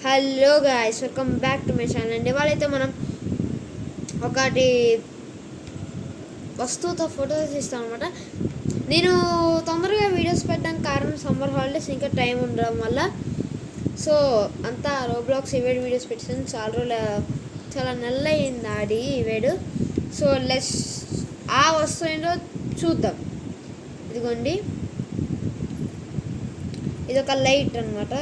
Hello guys, welcome back to my channel అండి. వాళ్ళైతే మనం ఒకటి వస్తువుతో ఫోటోస్ ఇస్తాం అనమాట. నేను తొందరగా వీడియోస్ పెట్టడానికి కారణం సమ్మర్ హాలిడేస్, ఇంకా టైం ఉండడం వల్ల. సో అంతా రోబ్లాక్స్ ఈవేడ్ వీడియోస్ పెట్టాను. చాలా నెలలు అయింది ఆడి ఈవేడు. సో లెస్ ఆ వస్తువు ఏంటో చూద్దాం. ఇదిగోండి, ఇదొక లైట్ అనమాట.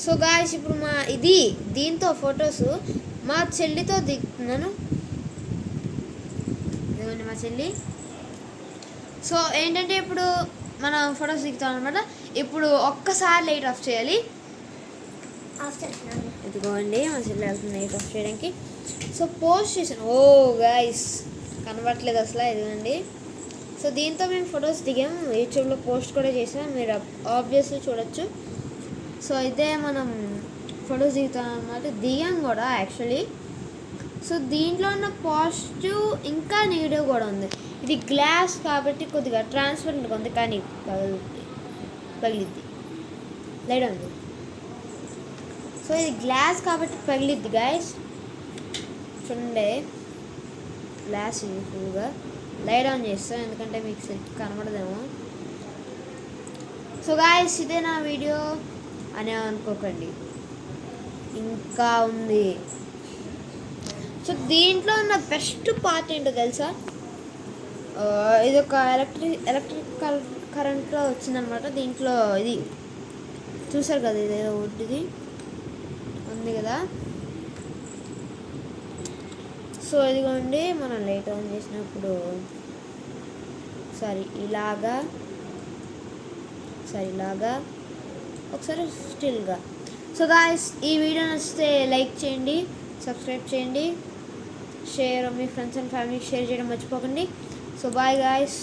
సో గాయ్స్, ఇప్పుడు దీంతో ఫొటోస్ మా చెల్లితో దిగుతున్నాను. ఇదిగోండి మా చెల్లి. సో ఏంటంటే ఇప్పుడు మనం ఫొటోస్ దిగుతాం అనమాట. ఇప్పుడు ఒక్కసారి లైట్ ఆఫ్ చేయాలి. ఇదిగోండి మా చెల్లి వెళ్తుంది లైట్ ఆఫ్ చేయడానికి. సో పోస్ట్ చేశాను. ఓ గాయ్స్, కనబడట్లేదు అసలు. ఇదిగోండి. సో దీంతో మేము ఫొటోస్ దిగాం, యూట్యూబ్లో పోస్ట్ కూడా చేసాం, మీరు ఆబ్వియస్లీ చూడొచ్చు. సో అయితే మనం ఫొటోస్ దిగుతాం అన్నమాట, దిగాం కూడా యాక్చువల్లీ. సో దీంట్లో ఉన్న పాజిటివ్ ఇంకా నెగిటివ్ కూడా ఉంది. ఇది గ్లాస్ కాబట్టి కొద్దిగా ట్రాన్స్పరెంట్గా ఉంది, కానీ పగిలిద్ది. లైట్ ఉంది. సో ఇది గ్లాస్ కాబట్టి పగిలిద్ది గాయస్. చూడండి, గ్లాస్ ఇది ఫుల్గా. లైట్ ఆన్ చేస్తాం ఎందుకంటే మీకు సెట్ కనబడదేమో. సో గాయస్, ఇదే నా వీడియో అని అనుకోకండి, ఇంకా ఉంది. సో దీంట్లో ఉన్న బెస్ట్ పార్ట్ ఏంటో తెలుసా? ఇది ఒక ఎలక్ట్రిక్ కరెంట్లో వచ్చిందనమాట. దీంట్లో ఇది చూసారు కదా, ఇది వుడ్ది ఉంది కదా. సో ఇదిగోండి, మనం లైట్ ఆన్ చేసినప్పుడు ఇలాగా ఒకసారి స్టిల్గా. సో గాయ్స్, ఈ వీడియో నచ్చితే లైక్ చేయండి, సబ్స్క్రైబ్ చేయండి, షేర్ మీ ఫ్రెండ్స్ అండ్ ఫ్యామిలీకి షేర్ చేయడం మర్చిపోకండి. So bye guys.